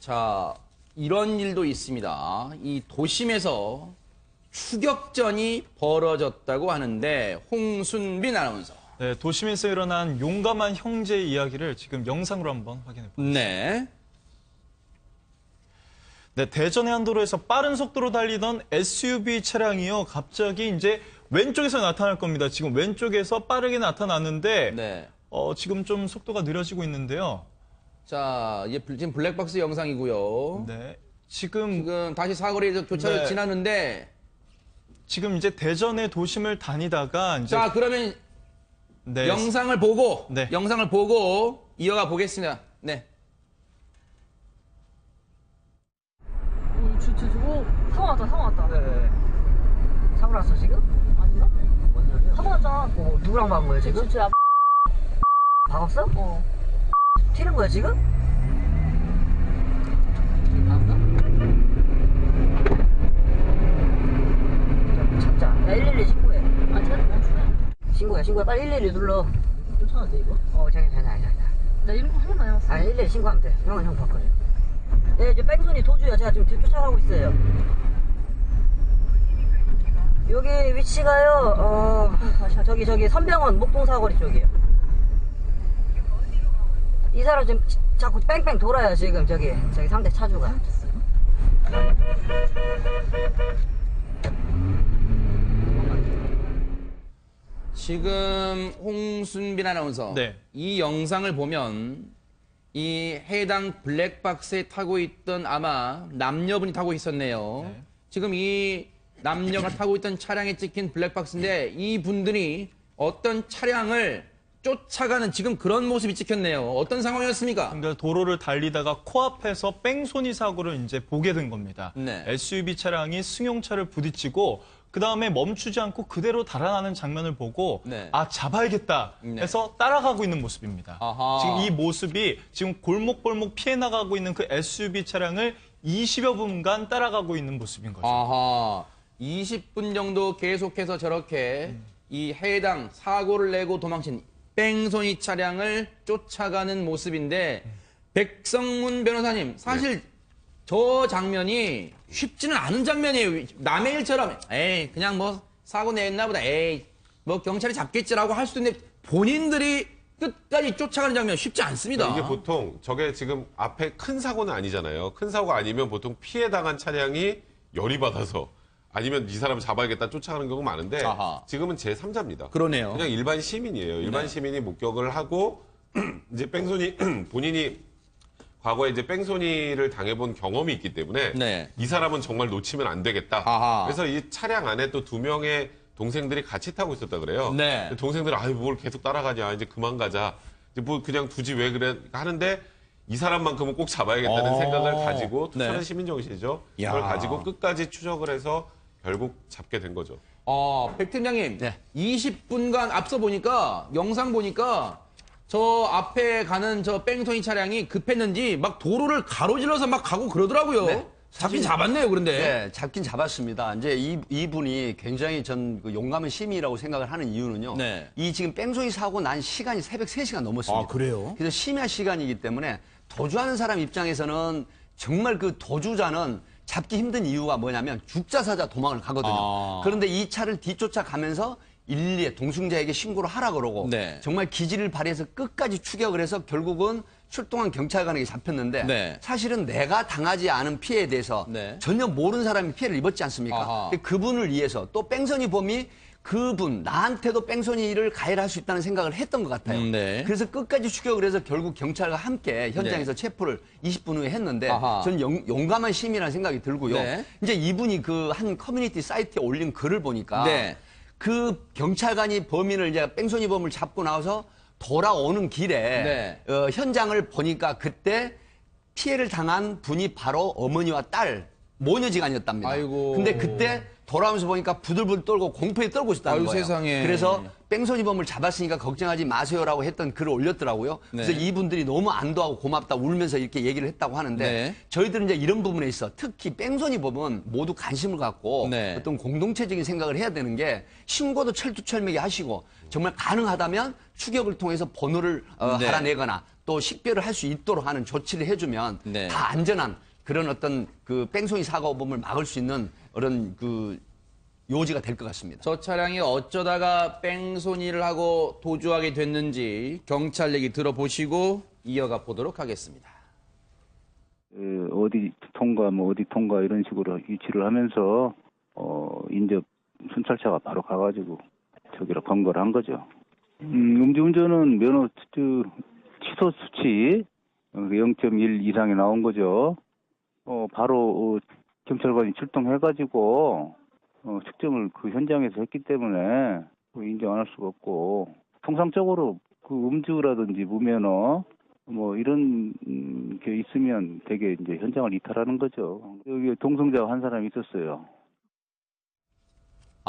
자, 이런 일도 있습니다. 이 도심에서 추격전이 벌어졌다고 하는데 홍순빈 아나운서. 네, 도심에서 일어난 용감한 형제 이야기를 지금 영상으로 한번 확인해 보겠습니다. 네. 네, 대전 해안도로에서 빠른 속도로 달리던 SUV 차량이요. 갑자기 이제 왼쪽에서 나타날 겁니다. 지금 왼쪽에서 빠르게 나타났는데 네. 지금 좀 속도가 느려지고 있는데요. 자, 이제 지금 블랙박스 영상이고요. 네, 지금 다시 사거리에서 교차를 네. 지났는데. 지금 이제 대전의 도심을 다니다가 이제 자, 그러면 네, 영상을 보고 네. 이어가 보겠습니다. 네. 오, 상어 왔다. 네. 사고 났어 지금? 아닌가? 뭔 소리야? 상어 왔잖아. 누구랑 박은 거야 지금? 저 박았어? 어. 튀는 거야 지금? 잡자. 야 112 신고해. 아, 쟤는 멈추네. 신고해. 빨리 112 눌러. 괜찮은데, 이거? 괜찮아. 나 이런 거 한 번도 안 해봤어. 112 신고하면 돼. 형은 형 바꿔줘. 네, 이제 뺑소니 도주야. 제가 지금 뒤 쫓아가고 있어요. 여기 위치가요. 저기 선병원 목동사거리 쪽이에요. 이 사람 지금 자꾸 뺑뺑 돌아요 지금 저기 상대 차주가. 지금 홍순빈 아나운서. 네. 이 영상을 보면 이 해당 블랙박스에 타고 있던 아마 남녀분이 타고 있었네요. 네. 지금 이 남녀가 타고 있던 차량에 찍힌 블랙박스인데 이 분들이 어떤 차량을 쫓아가는 지금 그런 모습이 찍혔네요. 어떤 상황이었습니까? 그러니까 도로를 달리다가 코앞에서 뺑소니 사고를 이제 보게 된 겁니다. 네. SUV 차량이 승용차를 부딪히고 그 다음에 멈추지 않고 그대로 달아나는 장면을 보고 네. 아 잡아야겠다 해서 따라가고 있는 모습입니다. 아하. 지금 이 모습이 지금 골목골목 피해 나가고 있는 그 SUV 차량을 20여 분간 따라가고 있는 모습인 거죠. 아하. 20분 정도 계속해서 저렇게 이 해당 사고를 내고 도망친 뺑소니 차량을 쫓아가는 모습인데 백성문 변호사님 사실 저 장면이 쉽지는 않은 장면이에요. 남의 일처럼 에이 그냥 뭐 사고 냈나 보다 에이 뭐 경찰이 잡겠지라고 할 수도 있는데 본인들이 끝까지 쫓아가는 장면 쉽지 않습니다. 이게 보통 저게 지금 앞에 큰 사고는 아니잖아요. 큰 사고가 아니면 보통 피해 당한 차량이 열이 받아서 아니면 이 사람 잡아야겠다 쫓아가는 경우가 많은데 아하. 지금은 제3자입니다. 그러네요. 그냥 일반 시민이에요. 일반 네. 시민이 목격을 하고 이제 뺑소니 본인이 과거에 이제 뺑소니를 당해본 경험이 있기 때문에 네. 이 사람은 정말 놓치면 안 되겠다. 아하. 그래서 이 차량 안에 또 2명의 동생들이 같이 타고 있었다 그래요. 네. 동생들은 아유 뭘 계속 따라가냐 이제 그만 가자. 이제 뭐 그냥 두지 왜 그래 하는데 이 사람만큼은 꼭 잡아야겠다는 생각을 가지고 투철한 네. 시민정신이죠. 야. 그걸 가지고 끝까지 추적을 해서 결국 잡게 된 거죠. 백 팀장님, 네. 20분간 앞서 보니까 영상 보니까 저 앞에 가는 저 뺑소니 차량이 급했는지 막 도로를 가로질러서 막 가고 그러더라고요. 네. 잡긴 잡았네요, 그런데. 네, 잡긴 잡았습니다. 이제 이분이 굉장히 그 용감한 시민이라고 생각을 하는 이유는요. 네. 이 지금 뺑소니 사고 난 시간이 새벽 3시간 넘었습니다. 아, 그래요? 그래서 심야 시간이기 때문에 도주하는 사람 입장에서는 정말 그 도주자는 잡기 힘든 이유가 뭐냐면 죽자사자 도망을 가거든요. 아. 그런데 이 차를 뒤쫓아가면서 112에 동승자에게 신고를 하라 그러고 네. 정말 기지를 발휘해서 끝까지 추격을 해서 결국은 출동한 경찰관에게 잡혔는데 네. 사실은 내가 당하지 않은 피해에 대해서 네. 전혀 모르는 사람이 피해를 입었지 않습니까? 아하. 근데 그분을 위해서 또 뺑소니 범이 그분 나한테도 뺑소니를 가해할 수 있다는 생각을 했던 것 같아요. 네. 그래서 끝까지 추격을 해서 결국 경찰과 함께 현장에서 체포를 20분 후에 했는데 아하. 저는 용감한 시민이라는 생각이 들고요. 네. 이제 이분이 그 한 커뮤니티 사이트에 올린 글을 보니까 네. 그 경찰관이 범인을 이제 뺑소니 범을 잡고 나와서 돌아오는 길에 네. 현장을 보니까 그때 피해를 당한 분이 바로 어머니와 딸 모녀지간이었답니다. 아이고. 근데 그때 돌아오면서 보니까 부들부들 떨고 공포에 떨고 있었다는 아유, 거예요. 세상에. 그래서 뺑소니범을 잡았으니까 걱정하지 마세요라고 했던 글을 올렸더라고요. 그래서 네. 이분들이 너무 안도하고 고맙다 울면서 이렇게 얘기를 했다고 하는데 네. 저희들은 이제 이런 부분에 있어 특히 뺑소니범은 모두 관심을 갖고 네. 어떤 공동체적인 생각을 해야 되는 게 신고도 철두철미하게 하시고 정말 가능하다면 추격을 통해서 번호를 네. 알아내거나 또 식별을 할 수 있도록 하는 조치를 해주면 네. 다 안전한 그런 어떤 그 뺑소니 사고범을 막을 수 있는 그런 그 요지가 될 것 같습니다. 저 차량이 어쩌다가 뺑소니를 하고 도주하게 됐는지 경찰 얘기 들어보시고 이어가 보도록 하겠습니다. 어디 통과, 뭐 어디 통과 이런 식으로 유치를 하면서 인접 순찰차가 바로 가가지고 저기로 검거를 한 거죠. 음주운전은 면허 취소 수치 0.1 이상이 나온 거죠. 바로 경찰관이 출동해가지고 측정을 그 현장에서 했기 때문에 인정 안 할 수가 없고, 통상적으로 그 음주라든지 무면허 뭐 이런 게 있으면 되게 이제 현장을 이탈하는 거죠. 여기 동승자가 한 사람이 있었어요.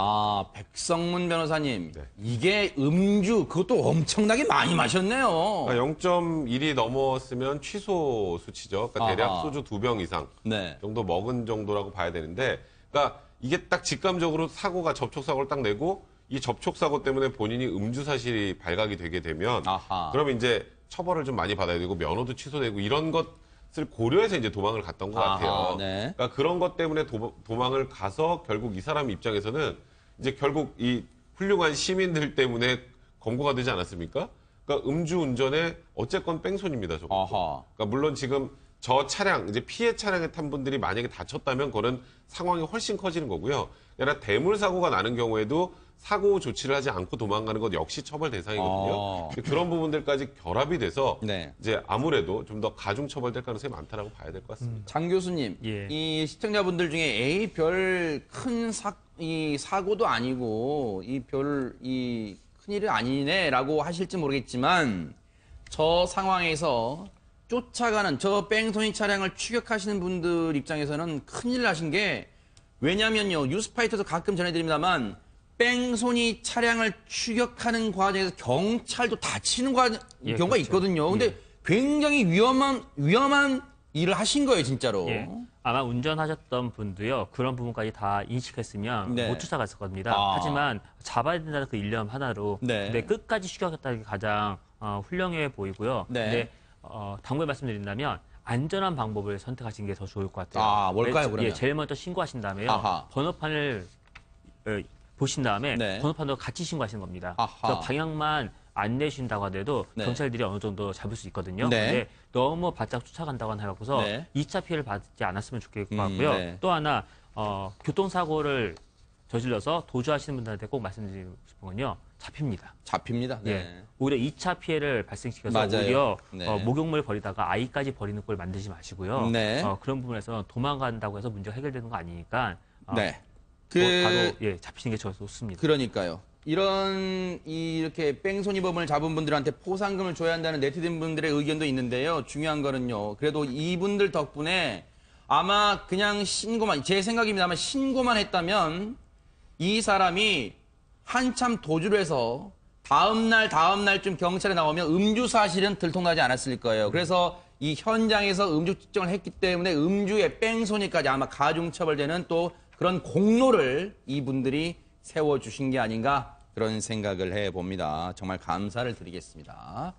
아, 백성문 변호사님. 네. 이게 음주, 그것도 엄청나게 많이 마셨네요. 그러니까 0.1이 넘었으면 취소 수치죠. 그러니까 대략 아하. 소주 2병 이상 네. 정도 먹은 정도라고 봐야 되는데, 그러니까 이게 딱 직감적으로 사고가 접촉사고를 딱 내고 이 접촉사고 때문에 본인이 음주 사실이 발각이 되게 되면 아하. 그러면 이제 처벌을 좀 많이 받아야 되고 면허도 취소되고 이런 것을 고려해서 이제 도망을 갔던 것 같아요. 아하, 네. 그러니까 그런 것 때문에 도망을 가서 결국 이 사람 입장에서는 이제 결국 이 훌륭한 시민들 때문에 검거가 되지 않았습니까? 그러니까 음주운전에 어쨌건 뺑소니입니다. 저거. 아하. 그러니까 물론 지금 저 차량, 이제 피해 차량에 탄 분들이 만약에 다쳤다면 그거는 상황이 훨씬 커지는 거고요. 아니라 대물 사고가 나는 경우에도 사고 조치를 하지 않고 도망가는 것 역시 처벌 대상이거든요. 그런 부분들까지 결합이 돼서 네. 이제 아무래도 좀 더 가중 처벌될 가능성이 많다라고 봐야 될 것 같습니다. 장 교수님, 예. 이 시청자분들 중에 에이 별 큰 사고도 아니고 이 큰일이 아니네라고 하실지 모르겠지만 저 상황에서 쫓아가는 저 뺑소니 차량을 추격하시는 분들 입장에서는 큰일 나신 게, 왜냐면요, 뉴스파이터에서 가끔 전해드립니다만 뺑소니 차량을 추격하는 과정에서 경찰도 다치는 예, 경우가 그렇죠. 있거든요. 근데 굉장히 위험한 일을 하신 거예요, 진짜로. 예. 아마 운전하셨던 분도요, 그런 부분까지 다 인식했으면 네. 못 쫓아갔을 겁니다. 아. 하지만 잡아야 된다는 그 일념 하나로 네. 근데 끝까지 추격했다는 게 가장 훌륭해 보이고요. 네. 근데 당부의 말씀드린다면 안전한 방법을 선택하시는 게 더 좋을 것 같아요. 아, 뭘까요, 예, 그러면? 제일 먼저 신고하신 다음에요. 아하. 번호판을 보신 다음에 네. 번호판도 같이 신고하시는 겁니다. 아하. 그래서 방향만 안 내신다고 하더라도 네. 경찰들이 어느 정도 잡을 수 있거든요. 네. 근데 너무 바짝 쫓아간다고 해갖고서 네. 2차 피해를 받지 않았으면 좋겠을 것 같고요. 네. 또 하나 교통사고를 저질러서 도주하시는 분들한테 꼭 말씀드리고 싶은 건요. 잡힙니다. 잡힙니다. 네. 예. 오히려 2차 피해를 발생시켜서 맞아요. 오히려 네. 목욕물 버리다가 아이까지 버리는 꼴 만들지 마시고요. 네. 그런 부분에서 도망간다고 해서 문제가 해결되는 거 아니니까 네. 바로 잡히는 게 좋습니다. 그러니까요. 이렇게 뺑소니범을 잡은 분들한테 포상금을 줘야 한다는 네티즌 분들의 의견도 있는데요. 중요한 거는요. 그래도 이분들 덕분에 아마 그냥 제 생각입니다만 신고만 했다면 이 사람이 한참 도주를 해서 다음날쯤 경찰에 나오면 음주 사실은 들통나지 않았을 거예요. 그래서 이 현장에서 음주 측정을 했기 때문에 음주의 뺑소니까지 아마 가중처벌되는 또 그런 공로를 이분들이 세워주신 게 아닌가 그런 생각을 해봅니다. 정말 감사를 드리겠습니다.